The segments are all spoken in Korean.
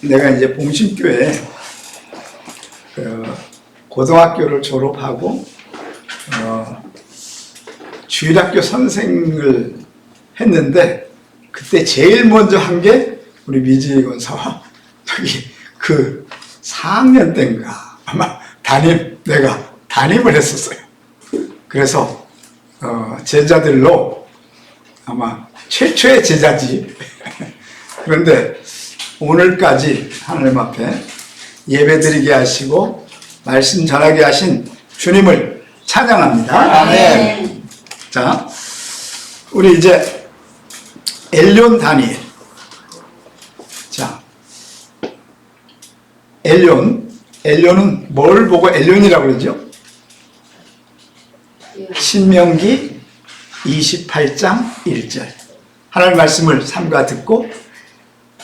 내가 이제 봉신교회 고등학교를 졸업하고 주일학교 선생을 했는데, 그때 제일 먼저 한 게 우리 미지 권사와 저기 4학년 때인가 아마 내가 담임을 했었어요. 그래서 제자들로 아마 최초의 제자지. 그런데 오늘까지 하나님 앞에 예배드리게 하시고 말씀 전하게 하신 주님을 찬양합니다. 아멘. 자, 우리 이제 엘yon 다니엘. 자, 엘론은 뭘 보고 엘론이라고 그러죠? 신명기 28장 1절. 하나님 말씀을 삼가 듣고,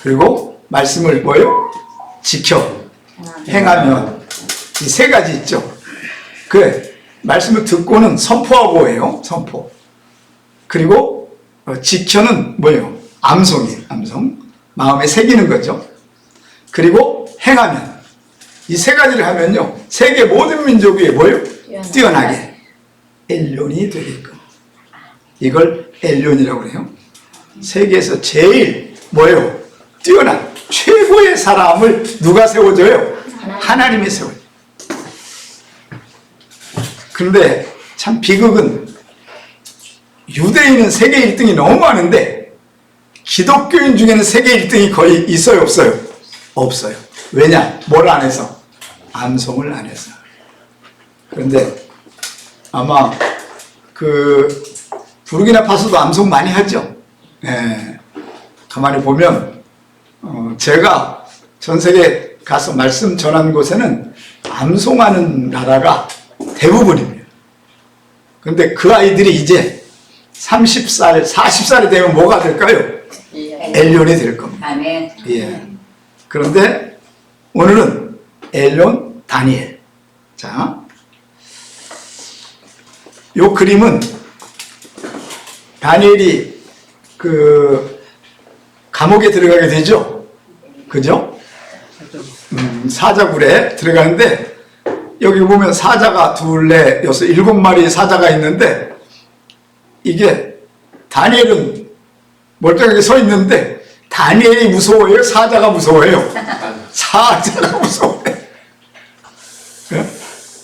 그리고 말씀을 뭐요? 지켜 행하면, 이 세 가지 있죠. 말씀을 듣고는 선포하고 해요. 선포. 그리고 지켜는 뭐예요? 암송이에요. 암송. 마음에 새기는 거죠. 그리고 행하면, 이 세 가지를 하면요, 세계 모든 민족 위에 뭐예요? 뛰어나게 엘론이 되게끔. 이걸 엘론이라고 그래요. 세계에서 제일 뭐예요? 뛰어난 최고의 사람을 누가 세워줘요? 하나님이 세워요. 근데 참 비극은 유대인은 세계 1등이 너무 많은데 기독교인 중에는 세계 1등이 거의 있어요, 없어요? 없어요. 왜냐? 뭘 안 해서? 암송을 안 해서. 그런데 아마 부르키나파소도 암송 많이 하죠. 예. 가만히 보면 제가 전 세계 가서 말씀 전한 곳에는 암송하는 나라가 대부분입니다. 그런데 그 아이들이 이제 30살, 40살이 되면 뭐가 될까요? 엘론이 될 겁니다. 아멘. 예. 그런데 오늘은 엘론 다니엘. 자, 요 그림은 다니엘이 감옥에 들어가게 되죠. 그죠? 사자굴에 들어가는데, 여기 보면 사자가 2, 4, 6, 7마리 사자가 있는데, 이게 다니엘은 멀쩡하게 서 있는데 다니엘이 무서워요? 사자가 무서워요? 사자가 무서워요.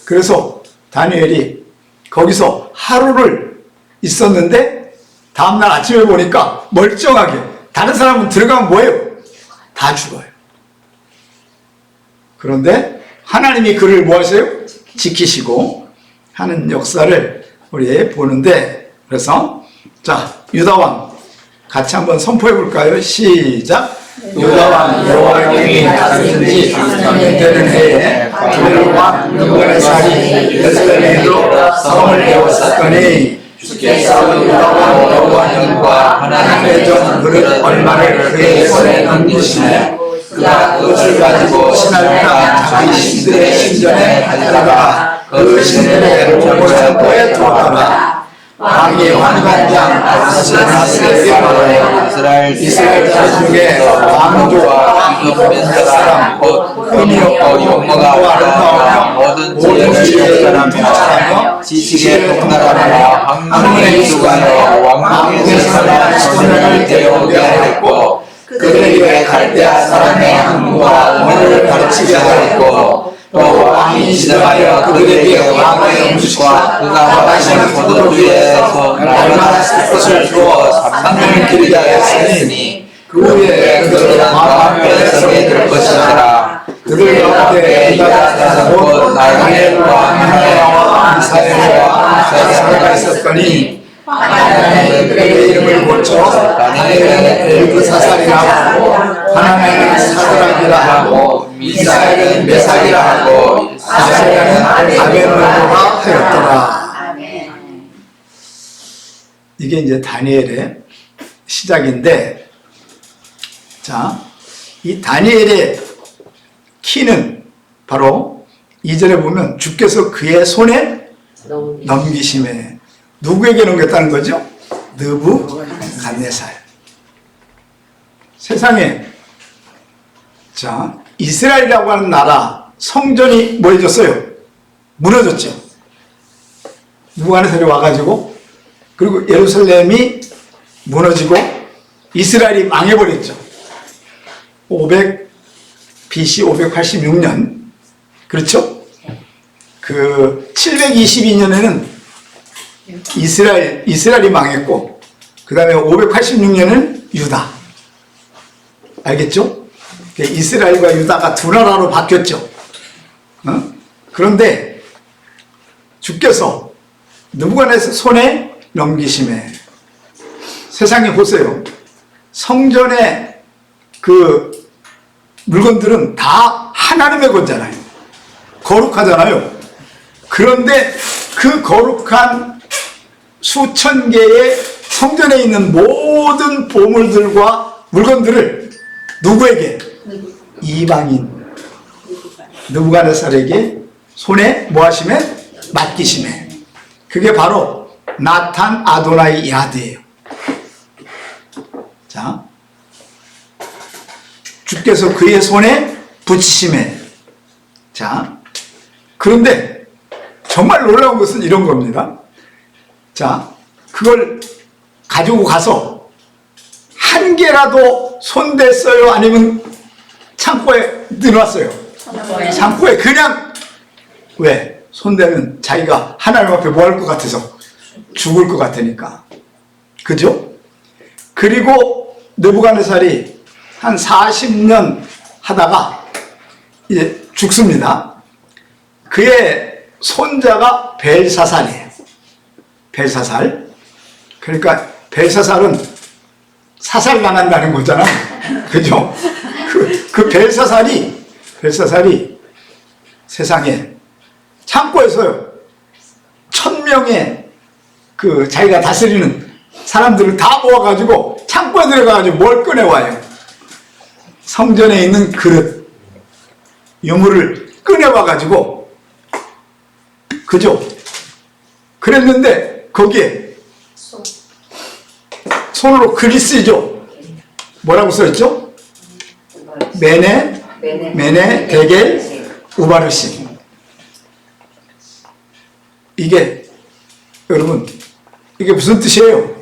그래서 다니엘이 거기서 하루를 있었는데 다음날 아침에 보니까 멀쩡하게, 다른 사람은 들어가면 뭐예요? 다 죽어요. 그런데 하나님이 그를 뭐 하세요? 지키시고 하는 역사를 우리 보는데, 그래서 자, 유다왕 같이 한번 선포해 볼까요? 시작. 유다왕 여호와님이 다스린 지 3년 되는 해에 그들과 느부갓네살이 예루살렘으로 성을 세웠었더니, 주께서 유다왕 여호와님과 하나님의 종 그릇 얼마를 그의 손에 넘기시네. 그가 그것을 가지고 신할까 자기 신들의 신전에 달려가 그 신들의 보물상고에 두었더라. 왕이 환관장 아스나스에게 말하여 이스라엘 자손 중에 왕조와 이굽된 사람 곧 흠이 없고 용모가 아름다우며 모든 지혜의 사람이며 지식의 통달하며 학문의 이수가여 왕궁의 사람 신을 데려오게 하였고, 그들에게 갈대아 사람의 학문과 언어를 가르치게 하였고, 또 왕이 지정하여 그들에게 왕의 음식과 그가 마시는 포도주에서 날마다 쓸 것을 주어 3년을 기르게 하였으니, 그 후에 그들은 왕 앞에 서게 될 것이니라. 그들 가운데 유다 곧 다니엘과 하나야와 미사엘과 아사야가 있었더니, 하나님은 그들의 이름을 고쳐 다니엘은 엘그사살이라 하고, 하나님은 사드락이라 하고, 미사엘은 메삭이라 하고, 아사야는 아벤노고라 하였더라. 이게 이제 다니엘의 시작인데, 자, 이 다니엘의 키는 바로 2절에 보면 주께서 그의 손에 넘기심에, 누구에게 넘겼다는 거죠? 느부갓네살. 세상에, 자, 이스라엘이라고 하는 나라 성전이 뭐 해졌어요? 무너졌죠. 느부갓네살이 와가지고, 그리고 예루살렘이 무너지고 이스라엘이 망해버렸죠. BC 586년, 그렇죠? 그 722년에는 이스라엘이 망했고, 그 다음에 586년은 유다. 알겠죠? 이스라엘과 유다가 두 나라로 바뀌었죠. 그런데 주께서 느부갓네살 손에 넘기심에, 세상에 보세요. 성전의 그 물건들은 다 하나님의 거잖아요. 거룩하잖아요. 그런데 그 거룩한 수천 개의 성전에 있는 모든 보물들과 물건들을 누구에게? 이방인 느부갓네살에게 손에 뭐 하심에? 맡기심에. 그게 바로 나탄 아도나이 야드예요. 자, 주께서 그의 손에 붙이심에. 자, 그런데 정말 놀라운 것은 이런 겁니다. 자, 그걸 가지고 가서 한 개라도 손댔어요? 아니면 창고에 넣어놨어요? 창고에 그냥, 왜? 손대면 자기가 하나님 앞에 뭐 할 것 같아서? 죽을 것 같으니까. 그죠? 그리고 느부갓네살이 한 40년 하다가 이제 죽습니다. 그의 손자가 벨사살이에요. 벨사살. 그러니까 벨사살은 사살당한다는 거잖아요. 그죠? 그 벨사살이 세상에 창고에서요, 1000명의 그 자기가 다스리는 사람들을 다 모아가지고 창고에 들어가가지고 뭘 꺼내와요? 성전에 있는 그릇, 유물을 꺼내와가지고, 그죠? 그랬는데 거기에 손으로 글이 쓰이죠. 뭐라고 써있죠? 메네 데겔 우바르심. 이게 여러분, 이게 무슨 뜻이에요?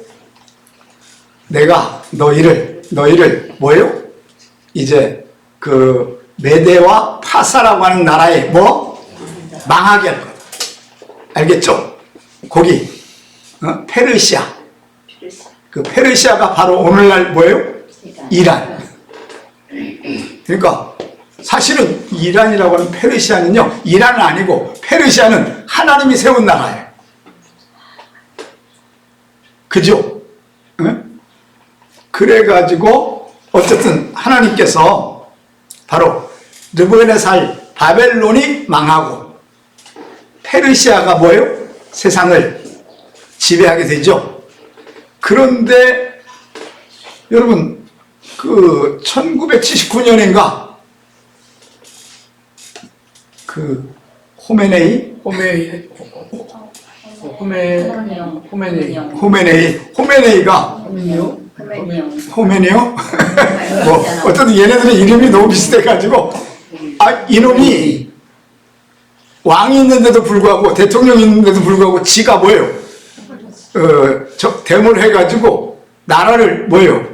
내가 너희를 뭐예요? 이제 그 메대와 파사라고 하는 나라에 뭐 망하게 할 거다. 알겠죠? 거기 페르시아. 그 페르시아가 바로 오늘날 뭐예요? 이란. 그러니까 사실은 이란이라고 하는 페르시아는요, 이란은 아니고 페르시아는 하나님이 세운 나라예요. 그죠? 응? 그래가지고 어쨌든 하나님께서 바로 느부갓네살 바벨론이 망하고 페르시아가 뭐예요? 세상을 지배하게 되죠. 그런데 여러분, 그 1979년인가 그 호메네이가 호메니요? 뭐 어쨌든 얘네들의 이름이 너무 비슷해가지고, 이놈이 왕이 있는데도 불구하고, 대통령이 있는데도 불구하고 지가 뭐예요? 데모를 해가지고 나라를 뭐예요?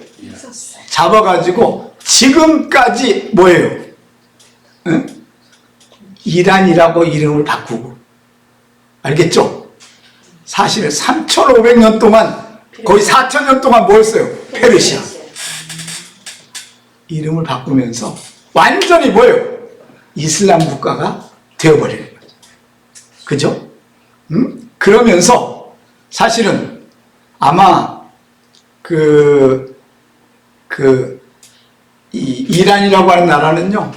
잡아가지고 지금까지 뭐예요? 응? 이란이라고 이름을 바꾸고. 알겠죠? 사실 3,500년 동안, 거의 4,000년 동안 뭐였어요? 페르시아. 이름을 바꾸면서 완전히 뭐예요? 이슬람 국가가 되어버리는 거죠. 그죠? 그러면서 사실은 아마 이란이라고 하는 나라는요,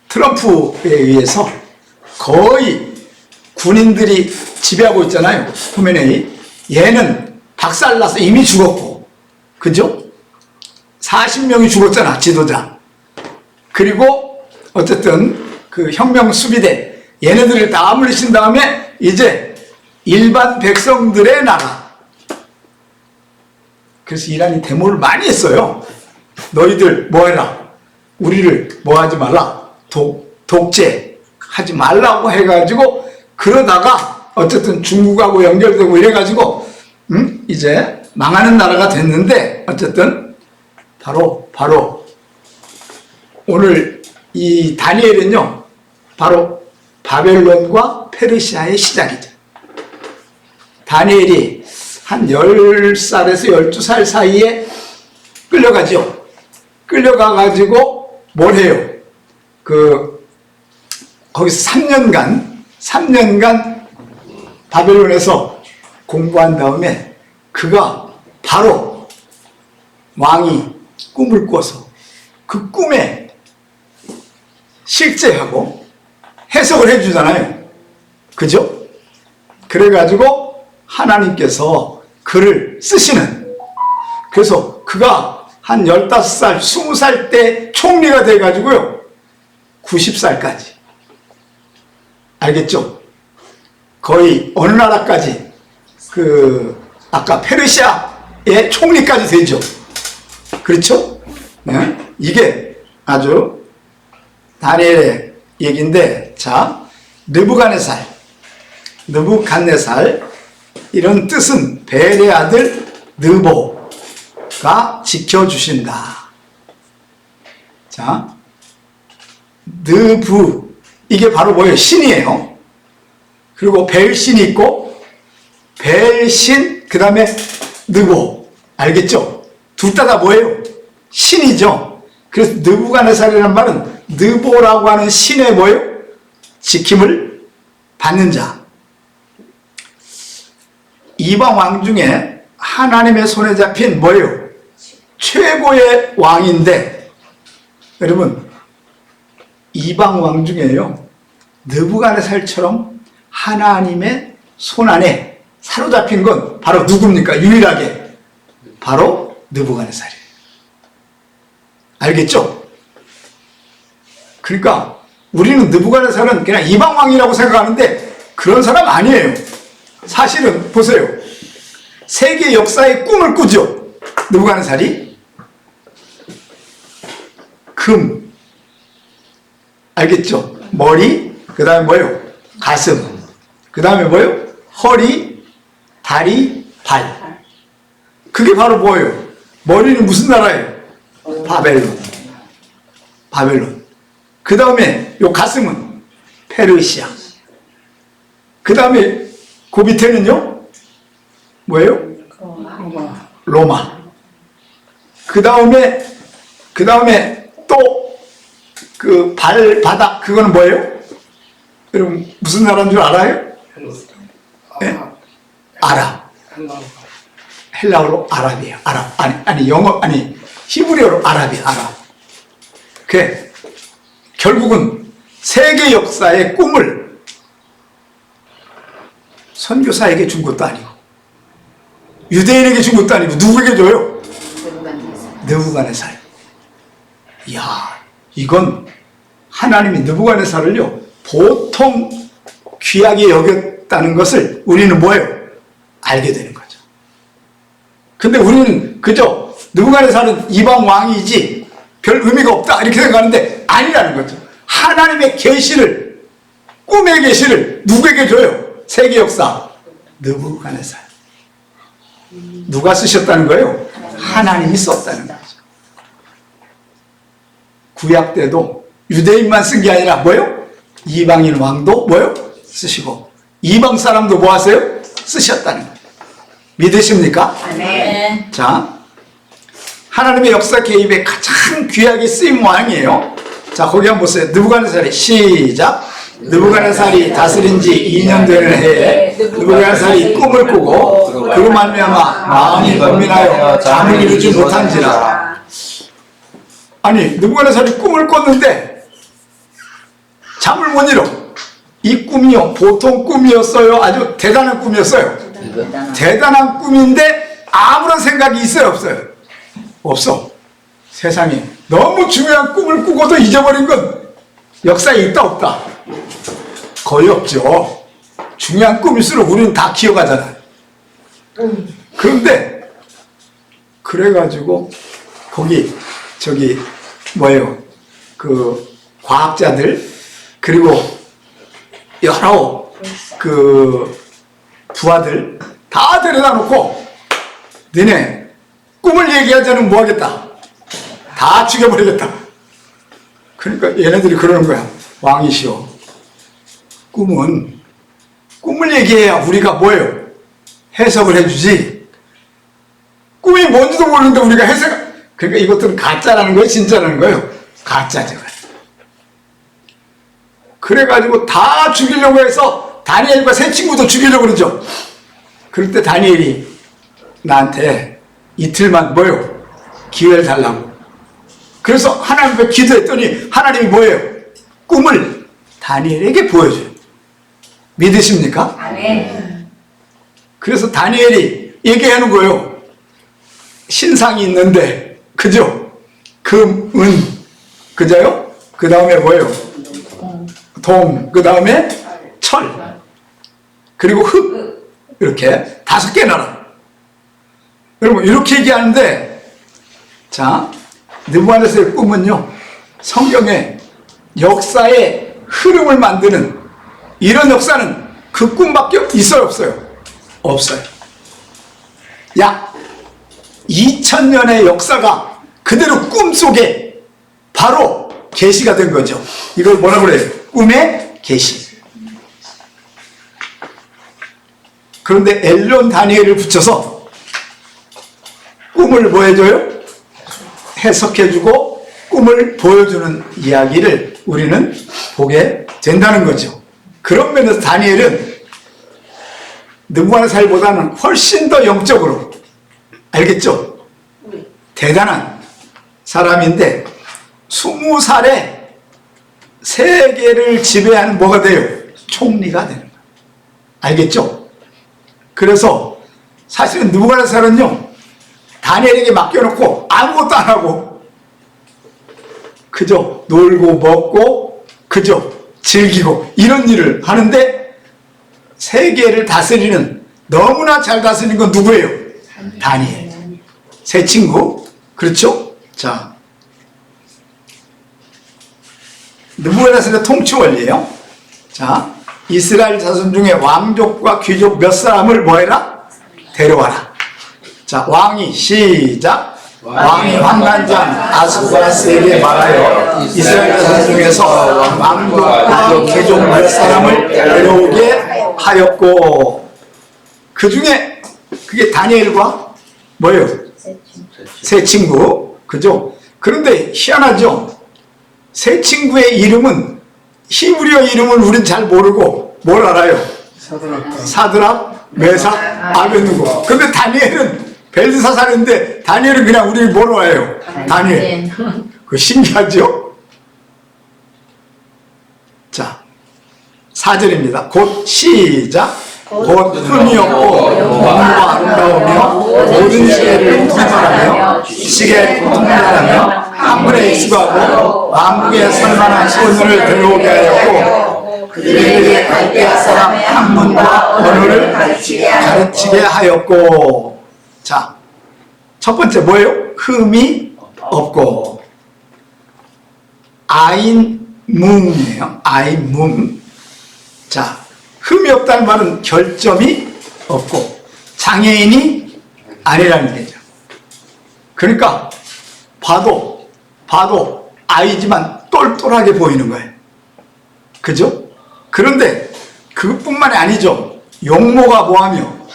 트럼프에 의해서 거의 군인들이 지배하고 있잖아요. 호메네이. 얘는 박살나서 이미 죽었고, 그죠? 40명이 죽었잖아, 지도자. 그리고 어쨌든 그 혁명 수비대, 얘네들을 다 물리친 다음에 이제 일반 백성들의 나라. 그래서 이란이 데모를 많이 했어요. 너희들 뭐 해라. 우리를 뭐 하지 말라. 독재하지 말라고 해가지고 그러다가 어쨌든 중국하고 연결되고 이래가지고 이제 망하는 나라가 됐는데 어쨌든 바로 오늘 이 다니엘은요 바로 바벨론과 페르시아의 시작이죠. 다니엘이 한 10살에서 12살 사이에 끌려가죠. 끌려가가지고 뭘 해요? 거기서 3년간 바벨론에서 공부한 다음에 그가 바로 왕이 꿈을 꿔서 그 꿈에 실제하고 해석을 해주잖아요. 그죠? 그래가지고 하나님께서 그를 쓰시는, 그래서 그가 한 15살, 20살 때 총리가 돼가지고요 90살까지, 알겠죠? 거의 어느 나라까지, 아까 페르시아의 총리까지 되죠. 그렇죠? 네? 이게 아주 다니엘의 얘기인데, 자, 느부갓네살 이런 뜻은 벨의 아들 느보가 지켜주신다. 자, 느부, 이게 바로 뭐예요? 신이에요. 그리고 벨신이 있고 벨신, 그 다음에 느보, 알겠죠? 둘 다 뭐예요? 신이죠. 그래서 느부갓네살이라는 말은 느보라고 하는 신의 뭐예요? 지킴을 받는 자. 이방 왕 중에 하나님의 손에 잡힌 뭐예요? 최고의 왕인데, 여러분 이방 왕 중에요 느부갓네살처럼 하나님의 손 안에 사로잡힌 건 바로 누굽니까? 유일하게 바로 느부갓네살이에요. 알겠죠? 그러니까 우리는 느부갓네살은 그냥 이방 왕이라고 생각하는데 그런 사람 아니에요. 사실은 보세요. 세계 역사의 꿈을 꾸죠. 느부갓네살이 금, 알겠죠? 머리, 그 다음에 뭐예요? 가슴, 그 다음에 뭐예요? 허리, 다리, 발. 그게 바로 뭐예요? 머리는 무슨 나라예요? 바벨론. 그 다음에 요 가슴은 페르시아. 그 다음에 그 밑에는요 뭐예요? 로마. 그 다음에 또 그 발바닥, 그거는 뭐예요? 여러분 무슨 나라인 줄 알아요? 네? 아랍. 헬라어로 아랍이에요. 아랍. 아니 영어, 아니 히브리어로 아랍이에요. 아랍. 그 결국은 세계 역사의 꿈을 선교사에게 준 것도 아니고 유대인에게 준 것도 아니고 누구에게 줘요? 느부갓네살. 이야, 이건 하나님이 느부갓네살을요 보통 귀하게 여겼다는 것을 우리는 뭐예요? 알게 되는 거죠. 근데 우리는 그저 느부갓네살은 이방 왕이지 별 의미가 없다 이렇게 생각하는데 아니라는 거죠. 하나님의 계시를, 꿈의 계시를 누구에게 줘요? 세계 역사 느부갓네살. 누가 쓰셨다는 거예요? 하나님이 썼다는 거죠. 구약 때도 유대인만 쓴 게 아니라 뭐예요? 이방인 왕도 뭐예요? 쓰시고 이방 사람도 뭐 하세요? 쓰셨다는 거예요. 믿으십니까? 네. 자, 하나님의 역사 개입에 가장 귀하게 쓰인 왕이에요. 자, 거기 한번 보세요. 느부갓네살이 시작. 느부갓네살이 다스린 지 2년 되는 해에 느부갓네살이 꿈을 꾸고 그로 말미암아 마음이 고민하여 잠을 이루지 못한지라. 아니, 느부갓네살이 꿈을 꿨는데 잠을 못 이뤄. 이 꿈이요 보통 꿈이었어요? 아주 대단한 꿈이었어요? 대단한 꿈인데 아무런 생각이 있어요? 없어요? 없어. 세상에 너무 중요한 꿈을 꾸고도 잊어버린 건 역사에 있다 없다? 거의 없죠. 중요한 꿈일수록 우리는 다 기억하잖아요. 그런데 그래가지고 거기 저기 뭐예요? 그 과학자들 그리고 여러 그 부하들 다 데려다 놓고 너네 꿈을 얘기하자면 뭐 하겠다? 다 죽여버리겠다. 그러니까 얘네들이 그러는 거야. 왕이시여, 꿈은 꿈을 얘기해야 우리가 뭐예요? 해석을 해주지. 꿈이 뭔지도 모르는데 우리가 해석, 그러니까 이것들은 가짜라는 거예요? 진짜라는 거예요? 가짜죠. 그래가지고 다 죽이려고 해서 다니엘과 세 친구도 죽이려고 그러죠. 그럴 때 다니엘이 나한테 이틀만 뭐예요? 기회를 달라고. 그래서 하나님 앞에 기도했더니 하나님이 뭐예요? 꿈을 다니엘에게 보여줘요. 믿으십니까? 아멘. 그래서 다니엘이 얘기하는 거예요. 신상이 있는데, 그죠? 금, 은, 그죠요? 그 다음에 뭐예요? 동, 그 다음에 철, 그리고 흙, 이렇게 5개 나라. 여러분, 이렇게 얘기하는데, 자, 느부갓네살의 꿈은요, 성경의 역사의 흐름을 만드는 이런 역사는 그 꿈밖에 있어요, 없어요? 없어요. 약 2000년의 역사가 그대로 꿈 속에 바로 계시가 된 거죠. 이걸 뭐라고 그래요? 꿈의 계시. 그런데 엘론 다니엘을 붙여서 꿈을 뭐 해줘요? 해석해주고 꿈을 보여주는 이야기를 우리는 보게 된다는 거죠. 그런 면에서 다니엘은 느부갓네살보다는 훨씬 더 영적으로, 알겠죠? 대단한 사람인데 20살에 세계를 지배하는 뭐가 돼요? 총리가 되는 거예요. 알겠죠? 그래서 사실은 느부갓네살은요, 다니엘에게 맡겨놓고 아무것도 안 하고 그저 놀고 먹고 그저 즐기고 이런 일을 하는데, 세계를 다스리는, 너무나 잘 다스리는 건 누구예요? 다니엘. 세 친구. 그렇죠? 자, 느부갓네살의 통치 원리예요. 자, 이스라엘 자손 중에 왕족과 귀족 몇 사람을 뭐해라? 데려와라. 자, 왕이 시작. 왕이 환관장 아스바스에게 말하여 이스라엘 자손 중에서 왕족과 귀족 몇 사람을 데려오게 하였고, 그 중에 그게 다니엘과 뭐예요? 세 친구. 그죠? 그런데 희한하죠? 세 친구의 이름은, 히브리어 이름을 우린 잘 모르고 뭘 알아요? 사드락, 메삭, 아베느고. 근데 다니엘은 벨드사살인데 다니엘은 그냥 우리 뭐로 와요? 다니엘. 그 신기하죠? 자, 4절입니다. 곧 시작. 곧 흠이 없고 몸과 아름다우며 모든 지혜를 통달하며 지식에 통달하며 학문에 익숙하고 왕국의 선만한 소년을 데려오게 하였고 그들에게 갈대아 사람 학문과 언어를 가르치게 하였고. 자, 첫 번째 뭐예요? 흠이 없고. 아인뭉이에요. 아인뭉. 자, 흠이 없다는 말은 결점이 없고 장애인이 아니라는 얘기죠. 그러니까 봐도 아이지만 똘똘하게 보이는 거예요. 그죠? 그런데 그것뿐만이 아니죠. 용모가 뭐하며?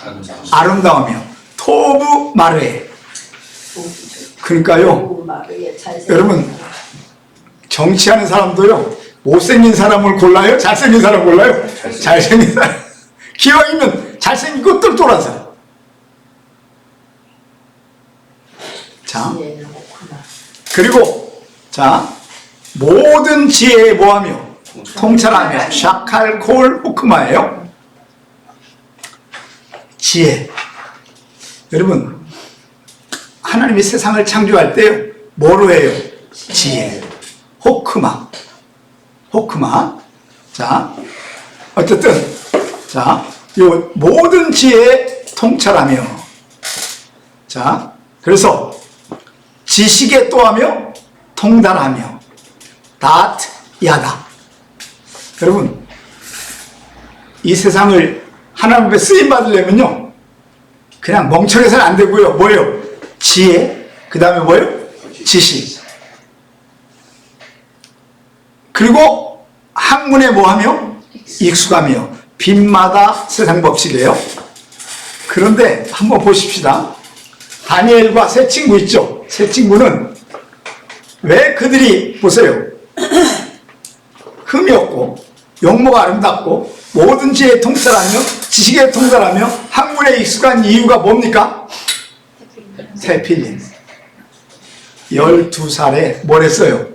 아름다우며 토부 마르에. 그러니까요, 여러분, 정치하는 사람도요, 못생긴 사람을 골라요? 잘생긴 사람 골라요? 잘생긴 사람. 기왕이면 잘생기고 똘똘한 사람. 자, 그리고 자, 모든 지혜에 뭐하며? 통찰하며. 샤칼콜 후크마예요. 지혜. 여러분, 하나님이 세상을 창조할 때 뭐로 해요? 지혜. 호크마. 자, 어쨌든, 자, 요 모든 지혜에 통찰하며. 자, 그래서 지식에 또 하며 통달하며 닷 야다. 여러분, 이 세상을 하나님 앞에 쓰임 받으려면요, 그냥 멍청해서는 안 되고요. 뭐예요? 지혜, 그 다음에 뭐예요? 지식. 그리고 학문에 뭐하며? 익숙하며. 빈마다 세상 법칙이에요. 그런데 한번 보십시다. 다니엘과 세 친구 있죠? 세 친구는 왜 그들이, 보세요, 흠이 없고 용모가 아름답고 모든 지혜에 통달하며 지식에 통달하며 학문에 익숙한 이유가 뭡니까? 태필린. 12살에 뭘 했어요?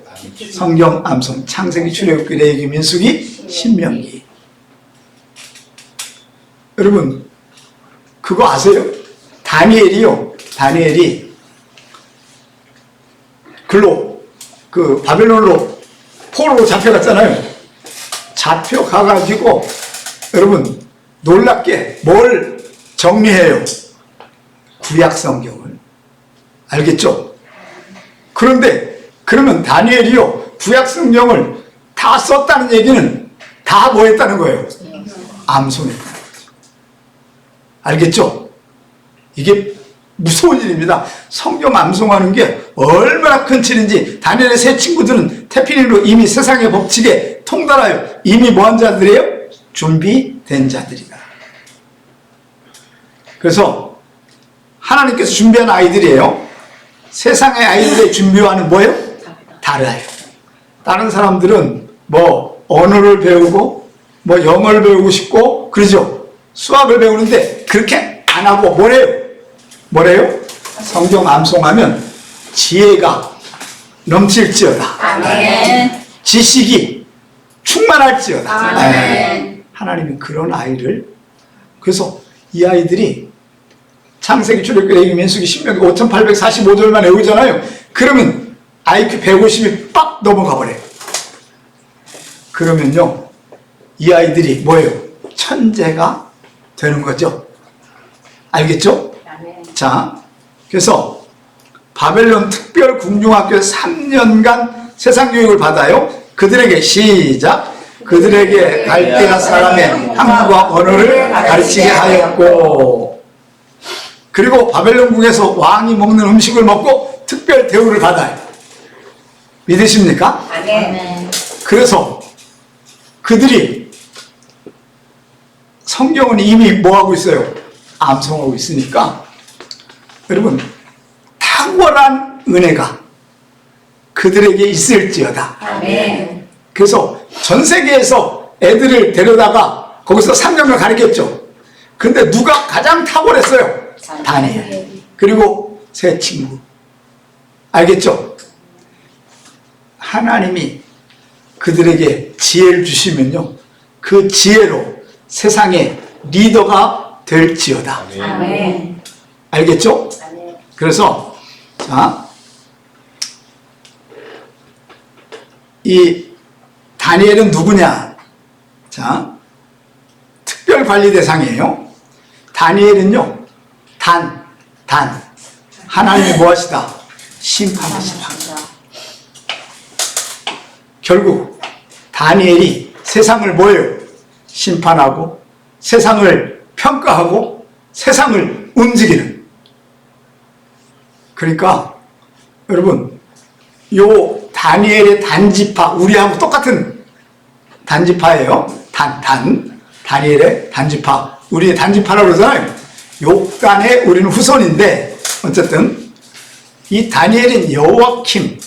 성경 암송, 창세기, 출애굽기, 레위기, 민수기, 신명기. 여러분, 그거 아세요? 다니엘이 글로, 그 바벨론으로 포로로 잡혀갔잖아요. 잡혀가가지고 여러분 놀랍게 뭘 정리해요? 구약 성경을. 알겠죠? 그런데 그러면 다니엘이요, 구약 성경을 다 썼다는 얘기는 다 뭐 했다는 거예요? 암송했다는 거죠. 알겠죠? 이게 무서운 일입니다. 성경 암송하는 게 얼마나 큰 일인지. 다니엘의 세 친구들은 태필린으로 이미 세상의 법칙에 통달하여 이미 뭐한 자들이에요? 준비된 자들이다. 그래서 하나님께서 준비한 아이들이에요. 세상의 아이들의 준비와는 뭐예요? 달라요. 다른 사람들은 뭐 언어를 배우고 뭐 영어를 배우고 싶고 그러죠. 수학을 배우는데 그렇게 안 하고 뭐래요? 성경 암송하면 지혜가 넘칠지어다. 아멘. 지식이 충만할지어다. 아멘. 하나님이 그런 아이를, 그래서 이 아이들이 창세기, 출애굽기, 레위기, 민수기, 신명기 5845절만 외우잖아요. 그러면 IQ 150이 빡 넘어가 버려요. 그러면요, 이 아이들이 뭐예요? 천재가 되는 거죠. 알겠죠? 자, 그래서 바벨론 특별 궁중학교에서 3년간 세상 교육을 받아요. 그들에게 시작. 그들에게 갈대아 사람의 한국어 언어를 가르치게 하였고, 그리고 바벨론궁에서 왕이 먹는 음식을 먹고 특별 대우를 받아요. 믿으십니까? 네. 그래서 그들이 성경은 이미 뭐하고 있어요? 암송하고 있으니까 여러분, 탁월한 은혜가 그들에게 있을지어다. 아멘. 그래서 전 세계에서 애들을 데려다가 거기서 3년을 가르쳤죠. 근데 누가 가장 탁월했어요? 다니엘. 그리고 세 친구. 알겠죠? 하나님이 그들에게 지혜를 주시면요, 그 지혜로 세상의 리더가 될지어다. 아멘. 알겠죠? 아멘. 그래서 자, 이 다니엘은 누구냐? 자, 특별 관리 대상이에요. 다니엘은요, 하나님이 뭐하시다? 심판하시다. 결국 다니엘이 세상을 뭐예요? 심판하고 세상을 평가하고 세상을 움직이는. 그러니까 여러분, 요 다니엘의 단지파, 우리하고 똑같은 단지파예요. 다니엘의 단지파, 우리의 단지파라고 그러잖아요. 욕단의 우리는 후손인데, 어쨌든 이 다니엘은 여호와킴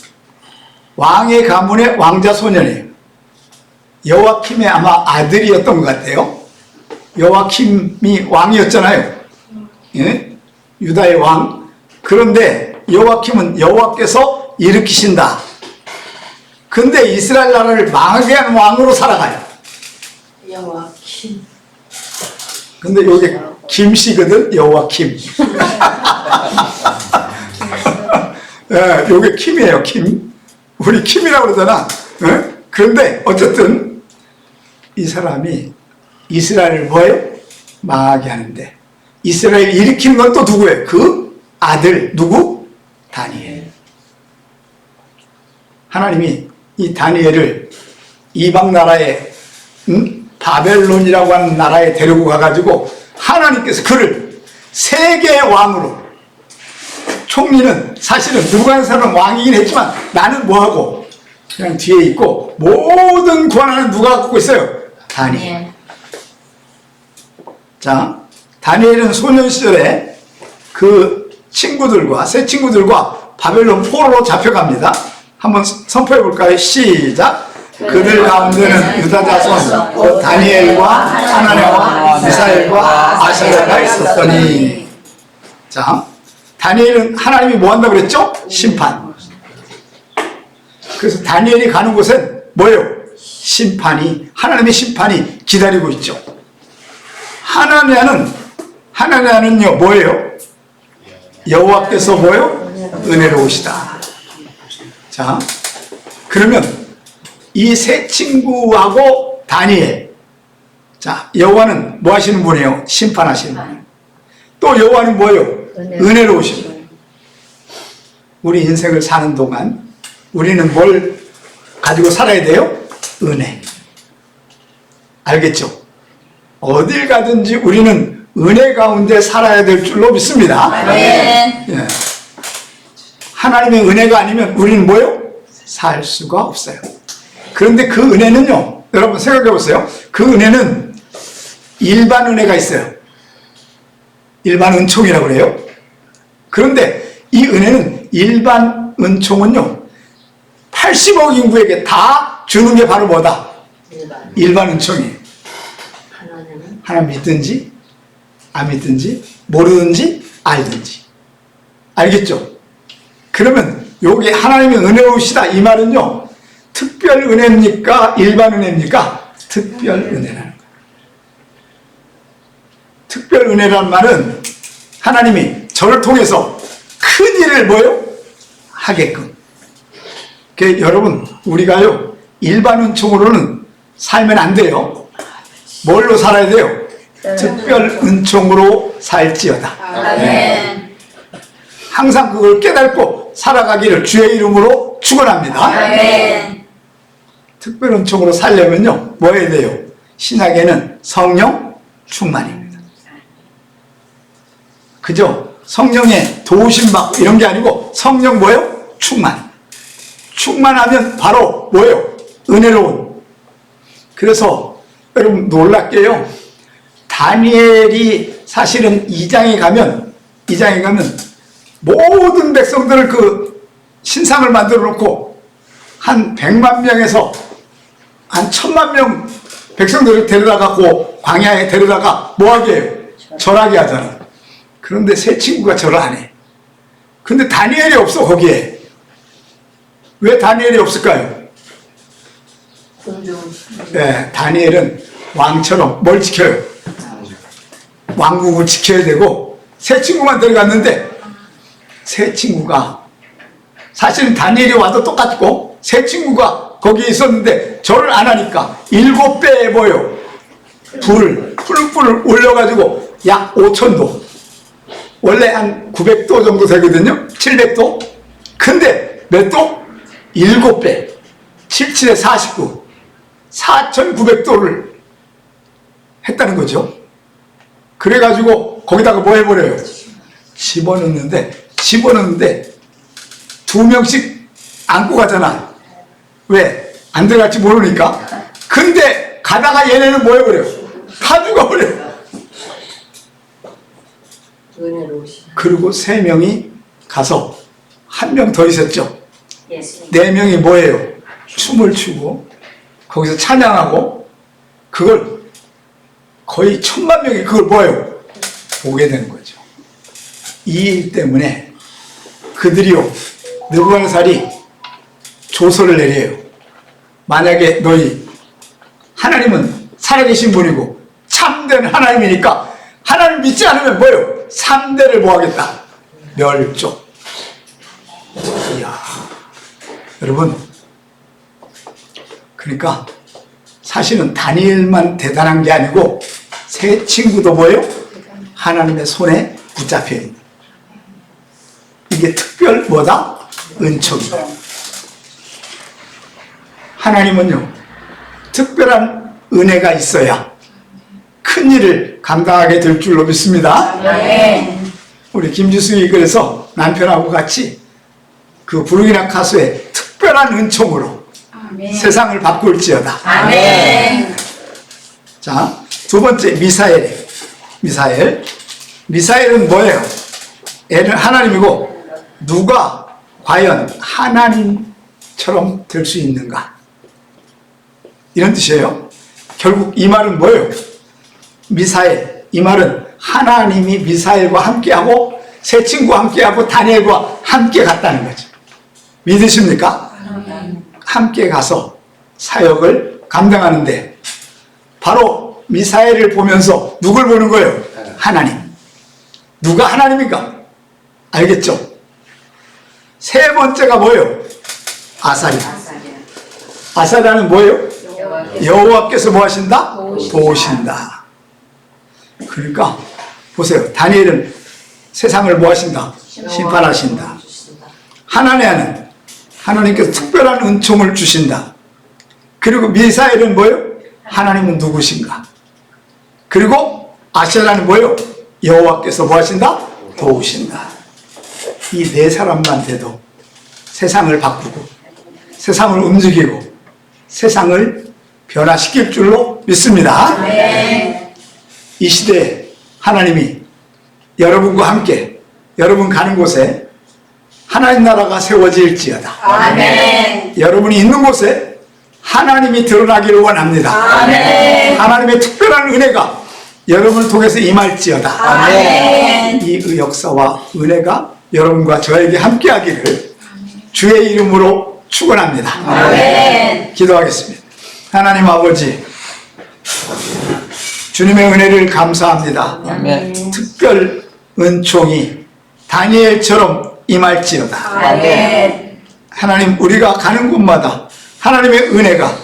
왕의 가문의 왕자 소년이에요. 여호와킴의 아마 아들이었던 것 같아요. 여호와킴이 왕이었잖아요. 예? 유다의 왕. 그런데 여호와킴은 여호와께서 일으키신다. 근데 이스라엘 나라를 망하게 한 왕으로 살아가요. 여호와킴. 근데 여기 김씨거든, 여호와킴. 예, 요게 킴이에요, 킴. 우리 킴이라고 그러잖아. 예? 그런데 어쨌든 이 사람이 이스라엘을 뭐예요? 망하게 하는데, 이스라엘 일으키는 건 또 누구예요? 그 아들, 누구? 다니엘. 하나님이 이 다니엘을 이방 나라에 바벨론이라고 하는 나라에 데리고 가가지고 하나님께서 그를 세계의 왕으로, 총리는 사실은 느부갓네살은 왕이긴 했지만 나는 뭐하고 그냥 뒤에 있고 모든 권한은 누가 갖고 있어요? 다니엘. 자, 다니엘은 소년 시절에 그 친구들과 새 친구들과 바벨론 포로로 잡혀갑니다. 한번 선포해 볼까요? 시작. 그들 가운데는 유다 자손 곧 다니엘과 하나냐와 미사엘과 아사랴가 있었더니. 자, 다니엘은 하나님이 뭐 한다고 그랬죠? 심판. 그래서 다니엘이 가는 곳엔 뭐예요? 심판이, 하나님의 심판이 기다리고 있죠. 하나냐는요 뭐예요? 여호와께서 뭐예요? 은혜로우시다. 자, 그러면 이 세 친구하고 다니엘, 자, 여호와는 뭐 하시는 분이에요? 심판하시는 분. 또 여호와는 뭐예요? 은혜로우신 분. 우리 인생을 사는 동안 우리는 뭘 가지고 살아야 돼요? 은혜. 알겠죠? 어딜 가든지 우리는 은혜 가운데 살아야 될 줄로 믿습니다. 네. 예. 하나님의 은혜가 아니면 우리는 뭐요? 살 수가 없어요. 그런데 그 은혜는요, 여러분 생각해 보세요. 그 은혜는 일반 은혜가 있어요. 일반 은총이라고 그래요. 그런데 이 은혜는, 일반 은총은요 80억 인구에게 다 주는 게 바로 뭐다? 일반 은총이에요. 하나님 믿든지 안 믿든지 모르든지 알든지. 알겠죠? 그러면 여기 하나님의 은혜로우시다 이 말은요 특별 은혜입니까? 일반 은혜입니까? 특별 은혜라는 거예요. 특별 은혜라는 말은 하나님이 저를 통해서 큰 일을 뭐요? 하게끔. 여러분 우리가요 일반 은총으로는 살면 안 돼요. 뭘로 살아야 돼요? 특별 은총으로 살지어다. 아멘. 항상 그걸 깨닫고 살아가기를 주의 이름으로 축원합니다. 아멘. 특별 은총으로 살려면요 뭐 해야 돼요? 신약에는 성령 충만입니다. 그죠? 성령의 도우심 받고 이런 게 아니고 성령 뭐예요? 충만. 충만하면 바로 뭐예요? 은혜로운. 그래서 여러분 놀랍게요 다니엘이 사실은 2장에 가면 모든 백성들을 그 신상을 만들어 놓고 한 100만 명에서 한 1000만 명 백성들을 데려다가고 광야에 데려다가 뭐하게 해요? 절하게 하잖아. 그런데 세 친구가 절을 안 해. 근데 다니엘이 없어 거기에. 왜 다니엘이 없을까요? 네, 다니엘은 왕처럼 뭘 지켜요? 왕국을 지켜야 되고 세 친구만 데려갔는데 세 친구가 사실은 다니엘이 와도 똑같고 세 친구가 거기에 있었는데 절을 안 하니까 7배에 뭐요? 불을 올려가지고 약 5000도, 원래 한 900도 정도 되거든요. 700도. 근데 몇 도? 7배. 77에 49. 4900도를 했다는 거죠. 그래가지고 거기다가 뭐 해버려요? 집어넣는데 2명씩 안고 가잖아. 왜? 안 들어갈지 모르니까. 근데 가다가 얘네는 뭐 해버려요? 다 죽어버려요. 그리고 3명이 가서 1명 더 있었죠. 4명이 뭐예요? 춤을 추고 거기서 찬양하고 그걸 거의 1000만 명이 그걸 뭐예요? 보게 되는 거죠. 이 일 때문에 그들이요 느부갓네살이 조서를 내려요. 만약에 너희 하나님은 살아계신 분이고 참된 하나님이니까 하나님 믿지 않으면 뭐예요? 3대를 뭐 하겠다? 멸종. 이야, 여러분 그러니까 사실은 다니엘만 대단한 게 아니고 세 친구도 뭐예요? 하나님의 손에 붙잡혀 있는. 이게 특별 뭐다? 은총이다. 하나님은요, 특별한 은혜가 있어야 큰 일을 감당하게 될 줄로 믿습니다. 아멘. 우리 김지숙이 그래서 남편하고 같이 그 부르기나 가수의 특별한 은총으로 세상을 바꿀지어다. 아멘. 자, 두 번째 미사엘. 미사엘은 뭐예요? 애는 하나님이고 누가 과연 하나님처럼 될 수 있는가? 이런 뜻이에요. 결국 이 말은 뭐예요? 미사엘, 이 말은 하나님이 미사엘과 함께하고 세 친구와 함께하고 다니엘과 함께 갔다는 거죠. 믿으십니까? 함께 가서 사역을 감당하는데 바로 미사엘을 보면서 누굴 보는 거예요? 하나님. 누가 하나님인가? 알겠죠? 세 번째가 뭐예요? 아사랴. 아사랴는 뭐예요? 여호와께서 뭐 하신다? 도우신다. 그러니까 보세요. 다니엘은 세상을 뭐 하신다? 심판하신다. 하나냐는 하나님께서 특별한 은총을 주신다. 그리고 미사엘은 뭐예요? 하나님은 누구신가? 그리고 아사랴는 뭐예요? 여호와께서 뭐 하신다? 도우신다. 이 네 사람만 돼도 세상을 바꾸고 세상을 움직이고 세상을 변화시킬 줄로 믿습니다. 이 시대에 하나님이 여러분과 함께 여러분 가는 곳에 하나님 나라가 세워질지어다. 아멘. 여러분이 있는 곳에 하나님이 드러나기를 원합니다. 아멘. 하나님의 특별한 은혜가 여러분을 통해서 임할지어다. 아멘. 이 역사와 은혜가 여러분과 저에게 함께하기를 주의 이름으로 축원합니다. 아멘. 기도하겠습니다. 하나님 아버지, 주님의 은혜를 감사합니다. 아멘. 특별 은총이 다니엘처럼 임할지어다. 아멘. 하나님, 우리가 가는 곳마다 하나님의 은혜가